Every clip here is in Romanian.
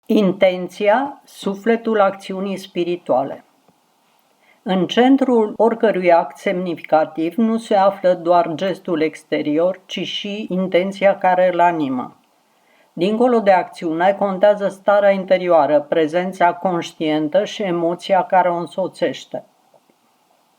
Intenția, sufletul acțiunii spirituale. În centrul oricărui act semnificativ nu se află doar gestul exterior, ci și intenția care îl animă. Dincolo de acțiune, contează starea interioară, prezența conștientă și emoția care o însoțește.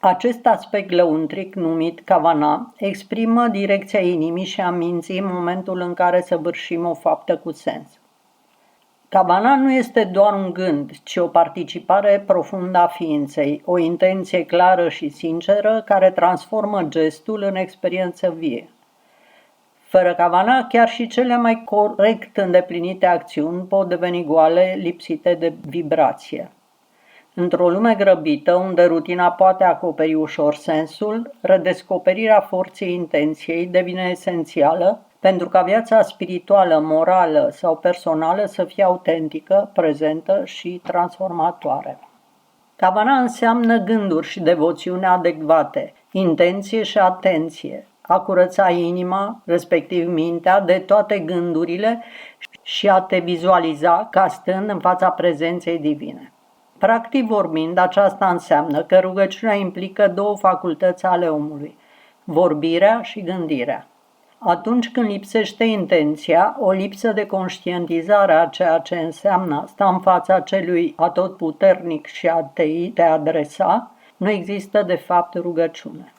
Acest aspect lăuntric, numit kavana, exprimă direcția inimii și a minții în momentul în care săvârșim o faptă cu sens. Kavana nu este doar un gând, ci o participare profundă a ființei, o intenție clară și sinceră care transformă gestul în experiență vie. Fără kavana, chiar și cele mai corect îndeplinite acțiuni pot deveni goale, lipsite de vibrație. Într-o lume grăbită, unde rutina poate acoperi ușor sensul, redescoperirea forței intenției devine esențială pentru ca viața spirituală, morală sau personală să fie autentică, prezentă și transformatoare. Kavana înseamnă gânduri și devoțiune adecvate, intenție și atenție, a curăța inima, respectiv mintea, de toate gândurile și a te vizualiza ca stând în fața prezenței divine. Practic vorbind, aceasta înseamnă că rugăciunea implică două facultăți ale omului, vorbirea și gândirea. Atunci când lipsește intenția, o lipsă de conștientizare a ceea ce înseamnă a sta în fața celui atotputernic și a te adresa, nu există de fapt rugăciune.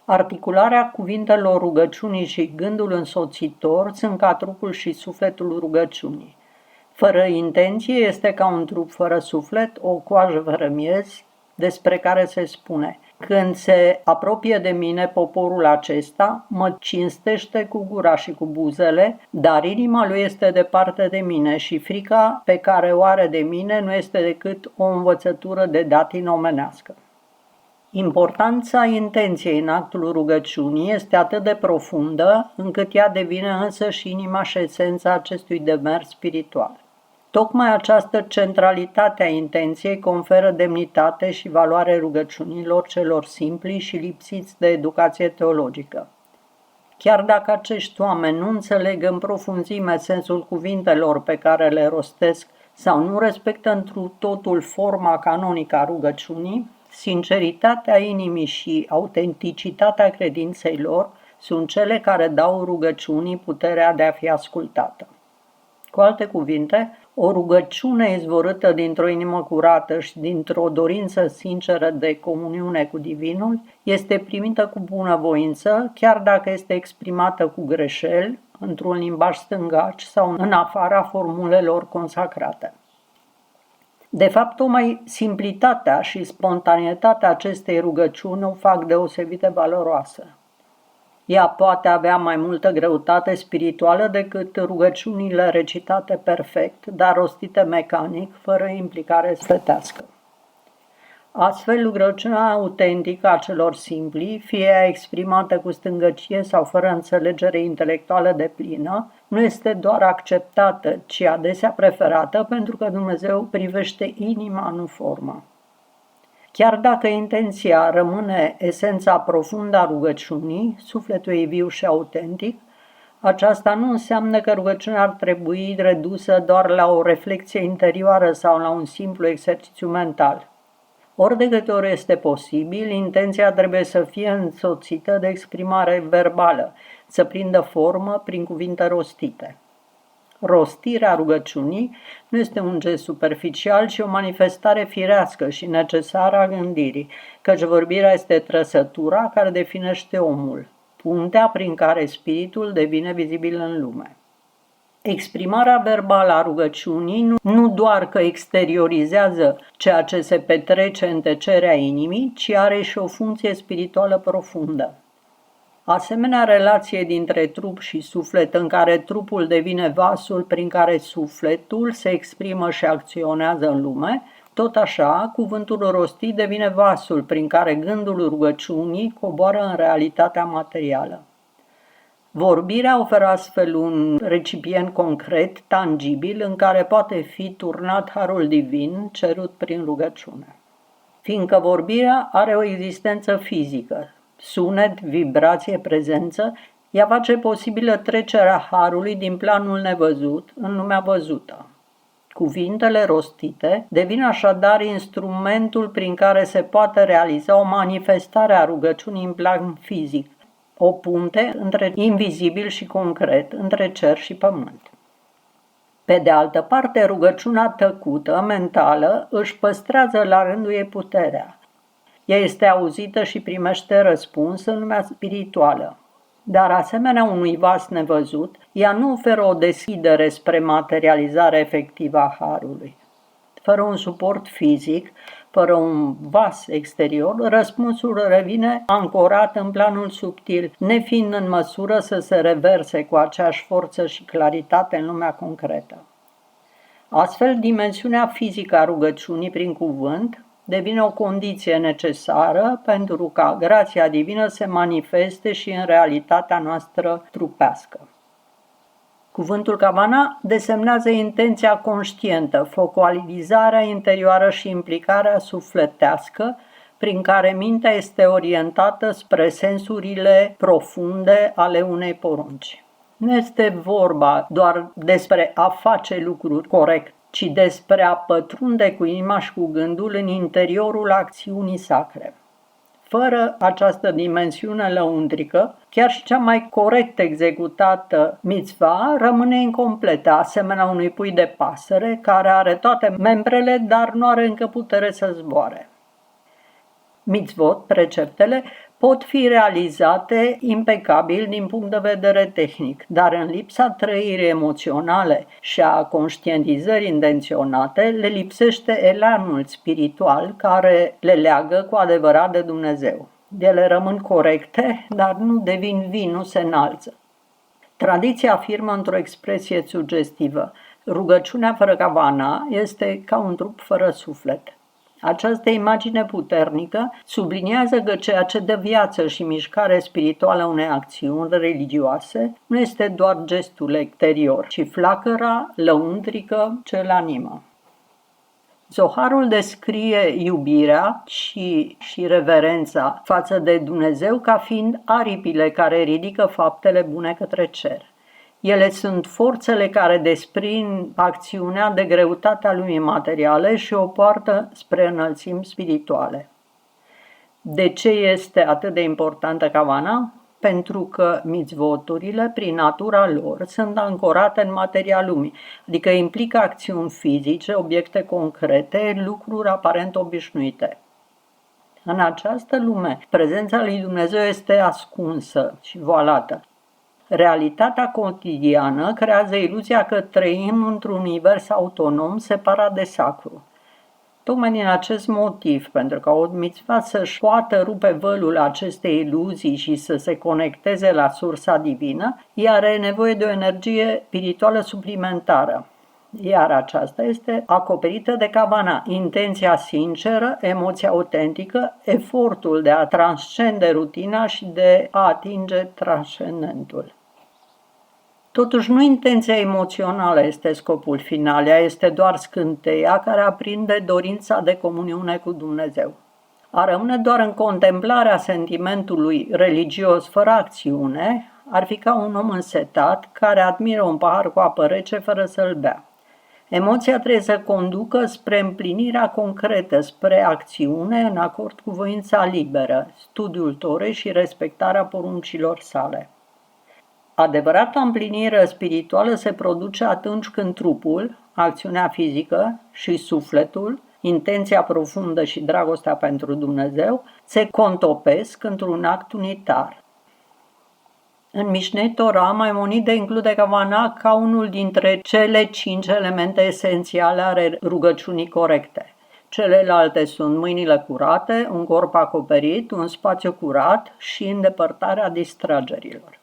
Articularea cuvintelor rugăciunii și gândul însoțitor sunt ca trupul și sufletul rugăciunii. Fără intenție este ca un trup fără suflet, o coajă fără miez, despre care se spune: când se apropie de mine poporul acesta, mă cinstește cu gura și cu buzele, dar inima lui este departe de mine și frica pe care o are de mine nu este decât o învățătură de datină omenească. Importanța intenției în actul rugăciunii este atât de profundă, încât ea devine însă și inima și esența acestui demers spiritual. Tocmai această centralitate a intenției conferă demnitate și valoare rugăciunilor celor simpli și lipsiți de educație teologică. Chiar dacă acești oameni nu înțeleg în profunzime sensul cuvintelor pe care le rostesc sau nu respectă întru totul forma canonică a rugăciunii, sinceritatea inimii și autenticitatea credinței lor sunt cele care dau rugăciunii puterea de a fi ascultată. Cu alte cuvinte, o rugăciune izvorâtă dintr-o inimă curată și dintr-o dorință sinceră de comuniune cu Divinul este primită cu bunăvoință, chiar dacă este exprimată cu greșeli, într-un limbaj stângaci sau în afara formulelor consacrate. De fapt, tocmai simplitatea și spontaneitatea acestei rugăciuni o fac deosebit de valoroasă. Ea poate avea mai multă greutate spirituală decât rugăciunile recitate perfect, dar rostite mecanic, fără implicare sfătească. Astfel, rugăciunea autentică a celor simpli, fie ea exprimată cu stângăcie sau fără înțelegere intelectuală deplină, nu este doar acceptată, ci adesea preferată, pentru că Dumnezeu privește inima, nu forma. Chiar dacă intenția rămâne esența profundă a rugăciunii, sufletul e viu și autentic, aceasta nu înseamnă că rugăciunea ar trebui redusă doar la o reflexie interioară sau la un simplu exercițiu mental. Ori de câte ori este posibil, intenția trebuie să fie însoțită de exprimare verbală, să prindă formă prin cuvinte rostite. Rostirea rugăciunii nu este un gest superficial, ci o manifestare firească și necesară a gândirii, căci vorbirea este trăsătura care definește omul, puntea prin care spiritul devine vizibil în lume. Exprimarea verbală a rugăciunii nu doar că exteriorizează ceea ce se petrece în tăcerea inimii, ci are și o funcție spirituală profundă. Asemenea relație dintre trup și suflet, în care trupul devine vasul prin care sufletul se exprimă și acționează în lume, tot așa, cuvântul rostit devine vasul prin care gândul rugăciunii coboară în realitatea materială. Vorbirea oferă astfel un recipient concret, tangibil, în care poate fi turnat harul divin cerut prin rugăciune. Fiindcă vorbirea are o existență fizică, sunet, vibrație, prezență, ea face posibilă trecerea harului din planul nevăzut în lumea văzută. Cuvintele rostite devin așadar instrumentul prin care se poate realiza o manifestare a rugăciunii în plan fizic, o punte între invizibil și concret, între cer și pământ. Pe de altă parte, rugăciunea tăcută, mentală, își păstrează la rândul ei puterea. Ea este auzită și primește răspuns în lumea spirituală. Dar asemenea unui vas nevăzut, ea nu oferă o deschidere spre materializarea efectivă a harului. Fără un suport fizic, fără un vas exterior, răspunsul revine ancorat în planul subtil, nefiind în măsură să se reverse cu aceeași forță și claritate în lumea concretă. Astfel, dimensiunea fizică a rugăciunii prin cuvânt devine o condiție necesară pentru ca grația divină se manifeste și în realitatea noastră trupească. Cuvântul Kavana desemnează intenția conștientă, focalizarea interioară și implicarea sufletească prin care mintea este orientată spre sensurile profunde ale unei porunci. Nu este vorba doar despre a face lucruri corect, ci despre a pătrunde cu inima și cu gândul în interiorul acțiunii sacre. Fără această dimensiune lăuntrică, chiar și cea mai corect executată mitzvah rămâne incompletă, asemenea unui pui de pasăre care are toate membrele, dar nu are încă putere să zboare. Mitzvot, preceptele, pot fi realizate impecabil din punct de vedere tehnic, dar în lipsa trăirii emoționale și a conștientizării intenționate, le lipsește elanul spiritual care le leagă cu adevărat de Dumnezeu. Ele rămân corecte, dar nu devin vii, nu se înalță. Tradiția afirmă într-o expresie sugestivă: rugăciunea fără kavana este ca un trup fără suflet. Această imagine puternică subliniază că ceea ce dă viață și mișcare spirituală unei acțiuni religioase nu este doar gestul exterior, ci flacăra lăuntrică ce îl animă. Zoharul descrie iubirea și reverența față de Dumnezeu ca fiind aripile care ridică faptele bune către cer. Ele sunt forțele care desprind acțiunea de greutatea lumii materiale și o poartă spre înălțimi spirituale. De ce este atât de importantă kavana? Pentru că mitzvoturile, prin natura lor, sunt ancorate în materia lumii, adică implică acțiuni fizice, obiecte concrete, lucruri aparent obișnuite. În această lume, prezența lui Dumnezeu este ascunsă și voalată. Realitatea cotidiană creează iluzia că trăim într-un univers autonom separat de sacru. Tocmai din acest motiv, pentru că o mitzvah să-și poată rupe vălul acestei iluzii și să se conecteze la sursa divină, ea are nevoie de o energie spirituală suplimentară. Iar aceasta este acoperită de kavana, intenția sinceră, emoția autentică, efortul de a transcende rutina și de a atinge transcendentul. Totuși, nu intenția emoțională este scopul final, ea este doar scânteia care aprinde dorința de comuniune cu Dumnezeu. A rămâne doar în contemplarea sentimentului religios fără acțiune ar fi ca un om însetat care admiră un pahar cu apă rece fără să-l bea. Emoția trebuie să conducă spre împlinirea concretă, spre acțiune în acord cu voința liberă, studiul Torei și respectarea poruncilor sale. Adevărata împlinire spirituală se produce atunci când trupul, acțiunea fizică și sufletul, intenția profundă și dragostea pentru Dumnezeu, se contopesc într-un act unitar. În Mishneh Torah, Maimonide include kavana ca unul dintre cele 5 elemente esențiale ale rugăciunii corecte. Celelalte sunt mâinile curate, un corp acoperit, un spațiu curat și îndepărtarea distragerilor.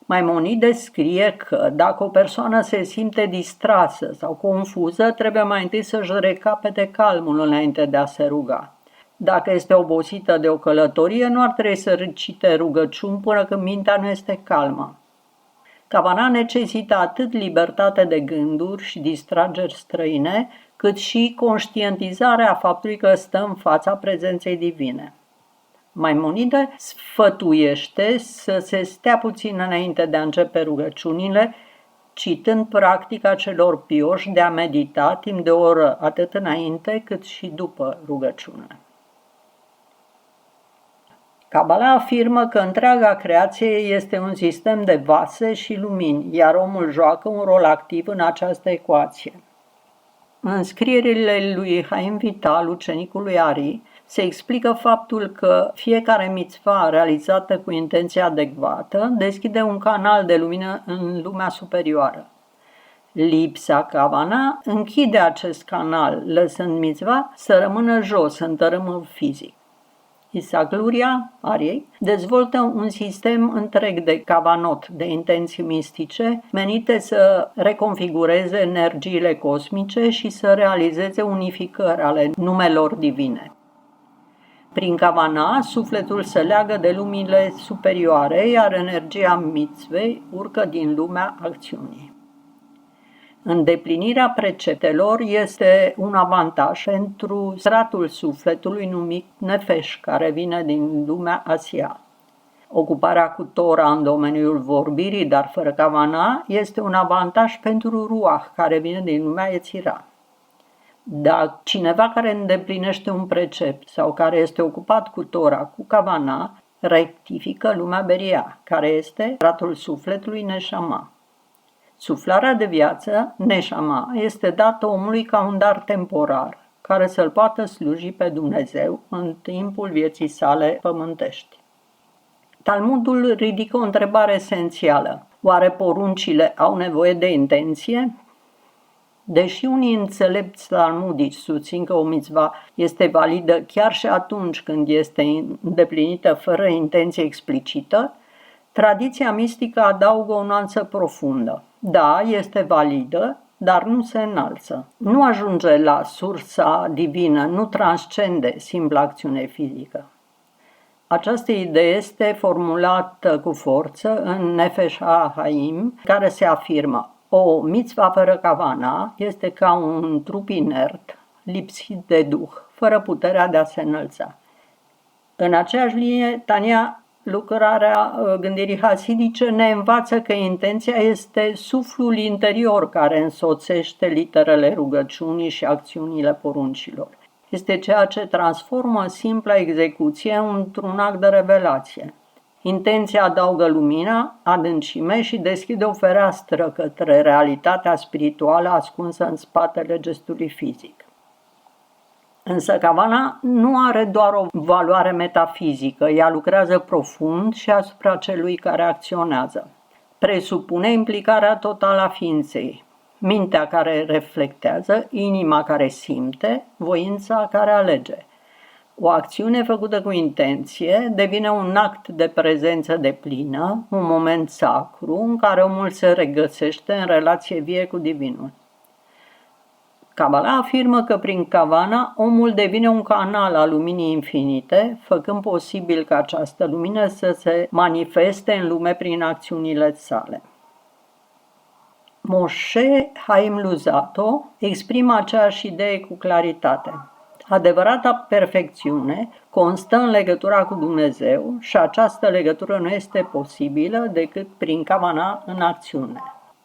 Maimonide scrie că dacă o persoană se simte distrasă sau confuză, trebuie mai întâi să-și recapete calmul înainte de a se ruga. Dacă este obosită de o călătorie, nu ar trebui să recite rugăciuni până când mintea nu este calmă. Kavana necesită atât libertate de gânduri și distrageri străine, cât și conștientizarea faptului că stă în fața prezenței divine. Maimonide sfătuiește să se stea puțin înainte de a începe rugăciunile, citând practica celor pioși de a medita timp de o oră, atât înainte cât și după rugăciune. Kabala afirmă că întreaga creație este un sistem de vase și lumini, iar omul joacă un rol activ în această ecuație. În scrierile lui Haim Vital, ucenicul lui Ari, se explică faptul că fiecare mitzvah realizată cu intenția adecvată deschide un canal de lumină în lumea superioară. Lipsa kavana închide acest canal, lăsând mitzvah să rămână jos, în tărâmul fizic. Isaac Luria, Ariei, dezvoltă un sistem întreg de kavanot, de intenții mistice, menite să reconfigureze energiile cosmice și să realizeze unificări ale numelor divine. Prin kavana, sufletul se leagă de lumile superioare, iar energia mitzvei urcă din lumea acțiunii. Îndeplinirea preceptelor este un avantaj pentru stratul sufletului numit nefesh, care vine din lumea Asia. Ocuparea cu Tora în domeniul vorbirii, dar fără kavana, este un avantaj pentru ruach, care vine din lumea Yetzira. Dar cineva care îndeplinește un precept sau care este ocupat cu Tora, cu kavana, rectifică lumea Beria, care este stratul sufletului Neshama. Suflarea de viață, Neshama, este dată omului ca un dar temporar, care să-l poată sluji pe Dumnezeu în timpul vieții sale pământești. Talmudul ridică o întrebare esențială. Oare poruncile au nevoie de intenție? Deși unii înțelepți talmudici susțin că o mitzvah este validă chiar și atunci când este îndeplinită fără intenție explicită, tradiția mistică adaugă o nuanță profundă. Da, este validă, dar nu se înalță. Nu ajunge la sursa divină, nu transcende simpla acțiune fizică. Această idee este formulată cu forță în Nefesh HaHaim, care se afirmă: o mitzvah fără kavana este ca un trup inert, lipsit de duh, fără puterea de a se înălța. În aceeași linie, Tania, lucrarea gândirii hasidice, ne învață că intenția este suflul interior care însoțește literele rugăciunii și acțiunile poruncilor. Este ceea ce transformă simpla execuție într-un act de revelație. Intenția adaugă lumina, adâncime și deschide o fereastră către realitatea spirituală ascunsă în spatele gestului fizic. Însă kavana nu are doar o valoare metafizică, ea lucrează profund și asupra celui care acționează. Presupune implicarea totală a ființei, mintea care reflectează, inima care simte, voința care alege. O acțiune făcută cu intenție devine un act de prezență deplină, un moment sacru în care omul se regăsește în relație vie cu divinul. Kabala afirmă că prin kavana omul devine un canal al luminii infinite, făcând posibil ca această lumină să se manifeste în lume prin acțiunile sale. Moshe Haim Luzzatto exprimă aceeași idee cu claritate. Adevărata perfecțiune constă în legătura cu Dumnezeu și această legătură nu este posibilă decât prin kavana în acțiune.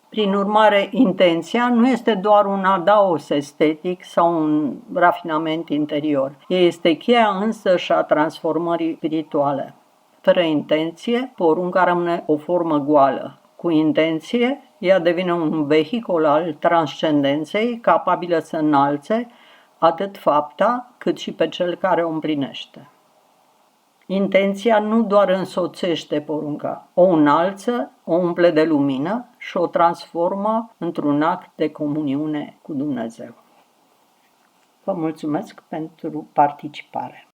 Prin urmare, intenția nu este doar un adaos estetic sau un rafinament interior. Ea este cheia însăși a transformării spirituale. Fără intenție, porunca rămâne o formă goală. Cu intenție, ea devine un vehicul al transcendenței, capabilă să înalțe atât fapta, cât și pe cel care o împlinește. Intenția nu doar însoțește porunca, o înalță, o umple de lumină și o transformă într-un act de comuniune cu Dumnezeu. Vă mulțumesc pentru participare.